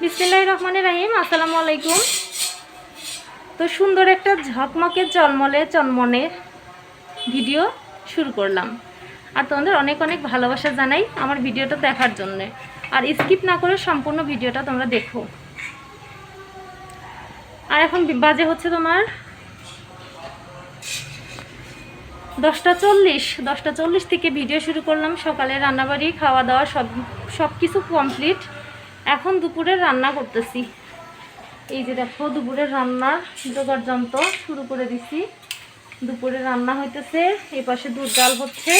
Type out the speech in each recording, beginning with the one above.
বিসমিল্লাহির রহমানির রহিম। আসসালামু আলাইকুম। তো সুন্দর একটা ঝকমকে চলমলে চনমনে ভিডিও শুরু করলাম, আর তোমাদের অনেক অনেক ভালোবাসা জানাই আমার ভিডিওটা দেখার জন্যে। আর স্কিপ না করে সম্পূর্ণ ভিডিওটা তোমরা দেখো। আর এখন বাজে হচ্ছে তোমার 10টা 40 থেকে ভিডিও শুরু করলাম। সকালে রান্নাবাড়ি খাওয়া দাওয়া সব কিছু কমপ্লিট। এখন দুপুরের রান্না করতেছি। এই যে দেখো দুপুরের রান্নার জোগাড় যন্ত্র শুরু করে দিছি। দুপুরে রান্না হইতেছে, এই পাশে দুধ ডাল হচ্ছে।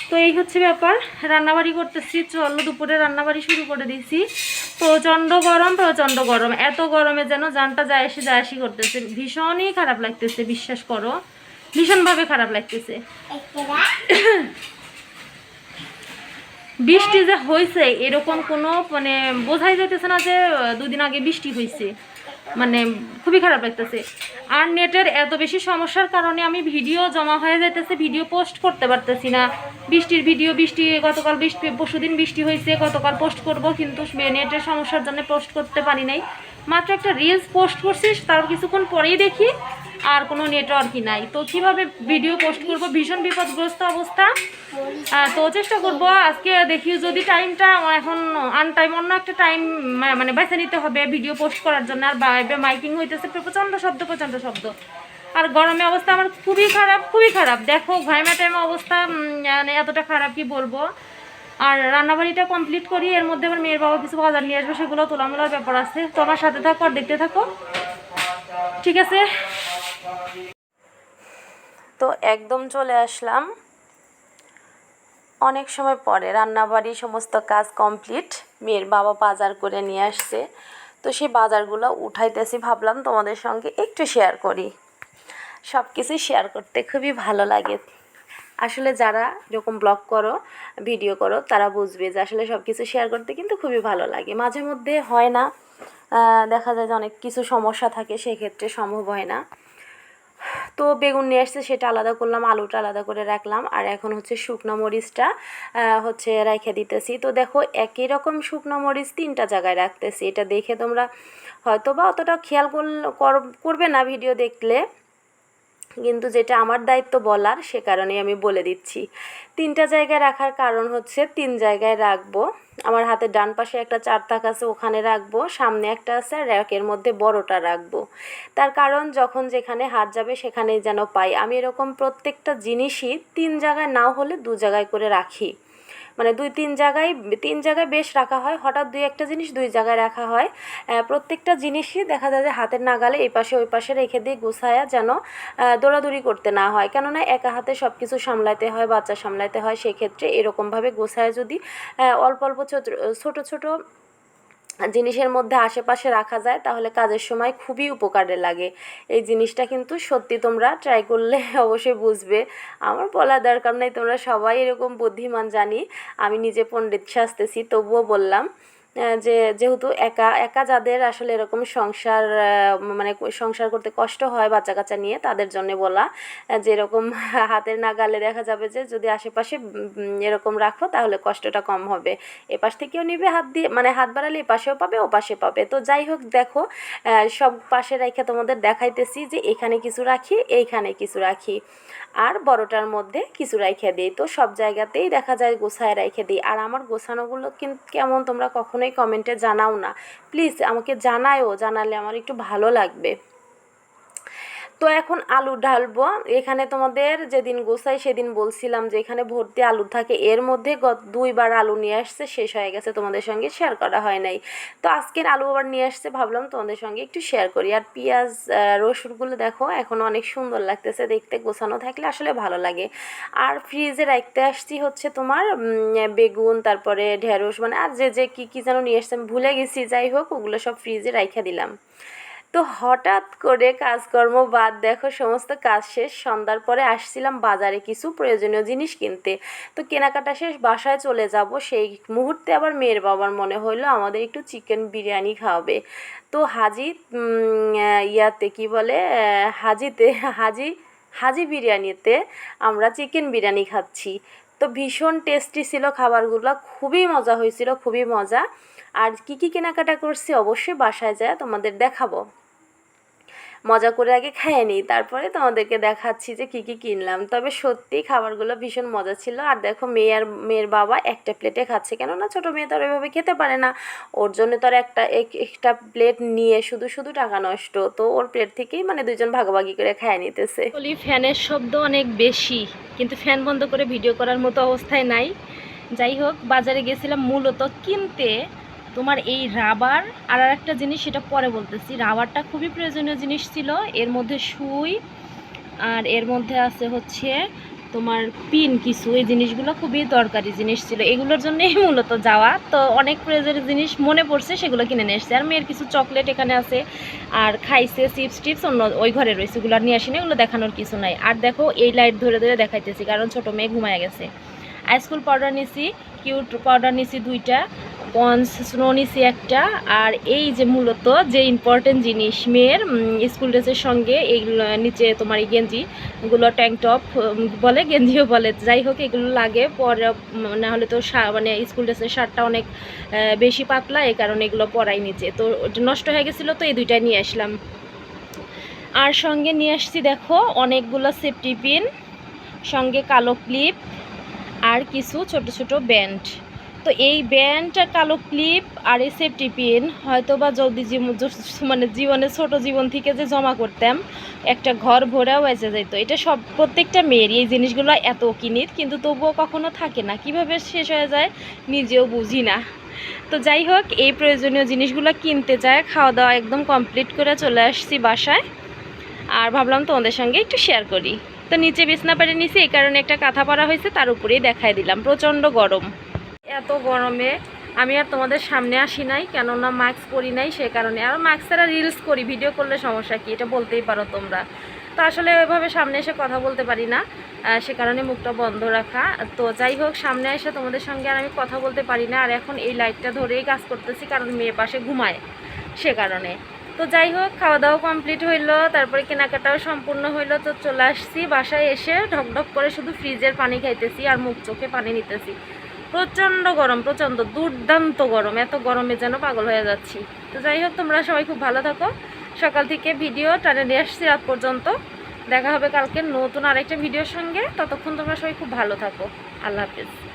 তো এই হচ্ছে ব্যাপার, রান্নাবাড়ি করতেছি। চলো দুপুরে রান্নাবাড়ি শুরু করে দিছি। প্রচণ্ড গরম, এত গরমে যেন জানটা যায় আসি করতেছে। ভীষণই খারাপ লাগতেছে, বিশ্বাস করো, ভীষণভাবে খারাপ লাগতেছে। বৃষ্টি যে হয়েছে এরকম কোনো মানে বোঝাই যাইতেছে না যে 2 দিন আগে বৃষ্টি হয়েছে। মানে খুবই খারাপ লাগতেছে। আর নেটের এত বেশি সমস্যার কারণে আমি ভিডিও জমা হয়ে যাইতেছে, ভিডিও পোস্ট করতে পারতেছি না। বৃষ্টি গতকাল পরশুদিন বৃষ্টি হয়েছে, গতকাল পোস্ট করব, কিন্তু নেটের সমস্যার জন্য পোস্ট করতে পারি নাই। মাত্র একটা রিলস পোস্ট করছিস, তার কিছুক্ষণ পরেই দেখি আর কোনো নেটওয়ার্কই নাই। তো কীভাবে ভিডিও পোস্ট করব, ভীষণ বিপদগ্রস্ত অবস্থা। তো চেষ্টা করব আজকে, দেখি যদি টাইমটা এখন আনটাইম অন্য একটা টাইম মানে বেছে নিতে হবে ভিডিও পোস্ট করার জন্য। আর বাইরে মাইকিং হইতেছে, প্রচণ্ড শব্দ। আর গরমে অবস্থা আমার খুবই খারাপ। দেখো ঘাইমা টাইমে অবস্থা মানে এতটা খারাপ কি বলবো। আর রান্নাবাড়িটা কমপ্লিট করি, এর মধ্যে আমার মেয়ের বাবা কিছু বাজার নিয়ে আসবে, সেগুলো তোলামোলার ব্যাপার আছে। তো আমার সাথে থাকো আর দেখতে থাকো, ঠিক আছে? তো একদম চলে আসলাম অনেক সময় পরে। রান্নাবাড়ি সমস্ত কাজ কমপ্লিট, মেয়ের বাবা বাজার করে নিয়ে আসছে। তো সেই বাজারগুলো উঠাইতেছি, ভাবলাম তোমাদের সঙ্গে একটু শেয়ার করি। সব কিছুই শেয়ার করতে খুবই ভালো লাগে। আসলে যারা এরকম ব্লগ করো, ভিডিও করো, তারা বুঝবে যে আসলে সব কিছু শেয়ার করতে কিন্তু খুবই ভালো লাগে। মাঝে মধ্যে হয় না, দেখা যায় যে অনেক কিছু সমস্যা থাকে, সেক্ষেত্রে সম্ভব হয় না। তো বেগুন নিয়ে আসছে, সেটা আলাদা করলাম, আলুটা আলাদা করে রাখলাম। আর এখন হচ্ছে শুকনো মরিচটা হচ্ছে রেখে দিতেছি। তো দেখো একই রকম শুকনো মরিচ 3টা জায়গায় রাখতেছি। এটা দেখে তোমরা হয়তো বা অতটা খেয়াল করবে না ভিডিও দেখলে, কিন্তু যেটা আমার দায়িত্ব বলার, সে কারণেই আমি বলে দিচ্ছি। 3টা জায়গায় রাখার কারণ হচ্ছে 3 জায়গায় রাখবো। আমার হাতের ডান পাশে একটা 4 তাক আছে, ওখানে রাখবো। সামনে একটা আছে, র্যাকের মধ্যে বড়টা রাখবো। তার কারণ যখন যেখানে হাত যাবে সেখানেই যেন পাই। আমি এরকম প্রত্যেকটা জিনিসই 3 জায়গায় নাও হলে 2 জায়গায় করে রাখি। মানে 3 জায়গায় বেশ রাখা হয়। হঠাৎ 2-একটা জিনিস 2 জায়গায় রাখা হয়। প্রত্যেকটা জিনিসই দেখা যায় যে হাতের নাগালে এই পাশে ওই পাশে রেখে দিয়ে গুছায়া, যেন দৌড়াদৌড়ি করতে না হয়। কেননা একা হাতে সব কিছু সামলাতে হয়, বাচ্চা সামলাতে হয়। সেক্ষেত্রে এরকমভাবে গোছায় যদি অল্প অল্প ছোট জিনিসের মধ্যে আশেপাশে রাখা যায়, তাহলে কাজের সময় খুবই উপকারে লাগে। এই জিনিসটা কিন্তু সত্যি তোমরা ট্রাই করলে অবশ্যই বুঝবে। আমার বলার দরকার নেই, তোমরা সবাই এরকম বুদ্ধিমান জানি। আমি নিজে পণ্ডিত সাজতেছি, তবুও বললাম যেহেতু একা যাদের আসলে এরকম মানে সংসার করতে কষ্ট হয় বাচ্চা কাচ্চা নিয়ে, তাদের জন্য বলা। যেরকম হাতের নাগালে দেখা যাবে যে যদি আশেপাশে এরকম রাখো, তাহলে কষ্টটা কম হবে। এপাশ থেকেও নিবে হাত দিয়ে, মানে হাত বাড়ালে এপাশেও পাবে, ওপাশে পাবে। তো যাই হোক, দেখো সব পাশে রেখে তোমাদের দেখাইতেছি যে এখানে কিছু রাখি, এইখানে কিছু রাখি, আর বড়টার মধ্যে কিছু রেখে দিই। তো সব জায়গাতেই দেখা যায় গোছায় রেখে দিই। আর আমার গোছানোগুলো কিন্তু কেমন, তোমরা কখনোই কমেন্টে জানাও না, প্লিজ আমাকে জানালে আমার একটু ভালো লাগবে। তো এখন আলু ঢালবো। এখানে তোমাদের যেদিন গোছাই সেদিন বলছিলাম যে এখানে ভর্তি আলু থাকে, এর মধ্যে 2বার আলু নিয়ে আসছে, শেষ হয়ে গেছে, তোমাদের সঙ্গে শেয়ার করা হয় নাই। তো আজকের আলু আবার নিয়ে আসছে, ভাবলাম তোমাদের সঙ্গে একটু শেয়ার করি। আর পেঁয়াজ রসুনগুলো দেখো এখন অনেক সুন্দর লাগতেছে দেখতে, গোছানো থাকলে আসলে ভালো লাগে। আর ফ্রিজে রাখতে আসছি হচ্ছে তোমার বেগুন, তারপরে ঢেঁড়স, মানে আর যে কী যেন নিয়ে আসছে আমি ভুলে গেছি। যাই হোক, ওগুলো সব ফ্রিজে রাইখা দিলাম। তো হঠাৎ করে কাজকর্ম বাদ, দেখো সমস্ত কাজ শেষ, সন্ধ্যার পরে আসছিলাম বাজারে কিছু প্রয়োজনীয় জিনিস কিনতে। তো কেনাকাটা শেষ, বাসায় চলে যাব, সেই মুহূর্তে আবার মেয়ের বাবার মনে হলো আমাদের একটু চিকেন বিরিয়ানি খাওয়াবে। তো ইয়াতে কি বলে, হাজি বিরিয়ানিতে আমরা চিকেন বিরিয়ানি খাচ্ছি। তো ভীষণ টেস্টি ছিল খাবারগুলো, খুবই মজা হয়েছিল, খুবই মজা। আর কী কী কেনাকাটা করছি অবশ্যই বাসায় যায় তোমাদের দেখাবো। মজা করে আগে খেয়ে নিই, তারপরে তোমাদেরকে দেখাচ্ছি যে কী কী কিনলাম। তবে সত্যি খাবারগুলো ভীষণ মজা ছিল। আর দেখো মেয়ের বাবা একটা প্লেটে খাচ্ছে, কেননা ছোটো মেয়ে তো আর ওইভাবে খেতে পারে না, ওর জন্য তো আর একটা প্লেট নিয়ে শুধু শুধু টাকা নষ্ট, তো ওর প্লেট থেকেই মানে দুজন ভাগাভাগি করে খেয়ে নিতেছে। বলি ফ্যানের শব্দ অনেক বেশি, কিন্তু ফ্যান বন্ধ করে ভিডিও করার মতো অবস্থায় নাই। যাই হোক, বাজারে গেছিলাম মূলত কিনতে তোমার এই রাবার আর একটা জিনিস, সেটা পরে বলতেছি। রাবারটা খুবই প্রয়োজনীয় জিনিস ছিল, এর মধ্যে সুই আর এর মধ্যে আছে হচ্ছে তোমার পিন কিছু, এই জিনিসগুলো খুবই দরকারি জিনিস ছিল, এগুলোর জন্যই মূলত যাওয়া। তো অনেক প্রয়োজনীয় জিনিস মনে পড়ছে, সেগুলো কিনে নিয়ে এসছে। আর মেয়ের কিছু চকলেট এখানে আছে, আর খাইছে চিপস টিপস অন্য ওই ঘরে রয়েছে, এগুলো নিয়ে আসিনি, এগুলো দেখানোর কিছু নাই। আর দেখো এই লাইট ধরে ধরে দেখাইতেছি, কারণ ছোটো মেয়ে ঘুমায় গেছে। আইসকুল পাউডার নিছি, কিউট পাউডার নিছি 2টা, পন্স স্নো নিছি একটা। আর এই যে মূলত যে ইম্পর্টেন্ট জিনিস মেয়ের স্কুল ড্রেসের সঙ্গে এইগুলো, নিচে তোমার এই গেঞ্জিগুলো ট্যাঙ্ক টপ বলে, গেঞ্জিও বলে, যাই হোক এগুলো লাগে পরে, না হলে তো মানে স্কুল ড্রেসের শার্টটা অনেক বেশি পাতলা, এই কারণে এগুলো পরাই নিচে, তো নষ্ট হয়ে গেছিলো, তো এই 2টাই নিয়ে আসলাম। আর সঙ্গে নিয়ে আসছি দেখো অনেকগুলো সেফটি পিন, সঙ্গে কালো ক্লিপ আর কিছু ছোট ছোট ব্যান্ড। তো এই ব্যান্ড, কালো ক্লিপ আর এই সেফটি পিন হয়তো বা যদি মানে ছোট জীবন থেকে যে জমা করতাম, একটা ঘর ভরেও এসে যেত। এটা সব প্রত্যেকটা মেয়েরই এই জিনিসগুলো এত কিনিত, কিন্তু তবুও কখনো থাকে না, কিভাবে শেষ হয়ে যায় নিজেও বুঝি না। তো যাই হোক, এই প্রয়োজনীয় জিনিসগুলো কিনতে যায়, খাওয়া দাওয়া একদম কমপ্লিট করে চলে আসছি বাসায়। আর ভাবলাম তোমাদের সঙ্গে একটু শেয়ার করি। তো নিচে বিছনা পেরে নিছি, এই কারণে একটা কাঁথা পাড়া হয়েছে, তার উপরেই দেখাই দিলাম। প্রচণ্ড গরম, এত গরমে আমি আর তোমাদের সামনে আসি নাই, কেননা মাস্ক পরি নাই, সে কারণে। আর মাস্ক ছাড়া রিলস করি, ভিডিও করলে সমস্যা কি, এটা বলতেই পারো তোমরা। তো আসলে ওইভাবে সামনে এসে কথা বলতে পারি না, সে কারণে মুখটা বন্ধ রাখা। তো যাই হোক, সামনে এসে তোমাদের সঙ্গে আর আমি কথা বলতে পারি না। আর এখন এই লাইটটা ধরেই কাজ করতেছি, কারণ মেয়ে পাশে ঘুমায়, সে কারণে। তো যাই হোক, খাওয়া দাওয়া কমপ্লিট হইলো, তারপরে কেনাকাটাও সম্পূর্ণ হইলো। তো চলে আসছি বাসায়, এসে ঢকঢক করে শুধু ফ্রিজের পানি খাইতেছি আর মুখ চোখে পানি নিতেছি। প্রচণ্ড গরম, প্রচণ্ড দুর্দান্ত গরম, এত গরমে যেন পাগল হয়ে যাচ্ছি। তো যাই হোক, তোমরা সবাই খুব ভালো থাকো। সকাল থেকে ভিডিও টানে নিয়ে আসছি রাত পর্যন্ত। দেখা হবে কালকে নতুন আরেকটা ভিডিওর সঙ্গে, ততক্ষণ তোমরা সবাই খুব ভালো থাকো। আল্লাহ হাফিজ।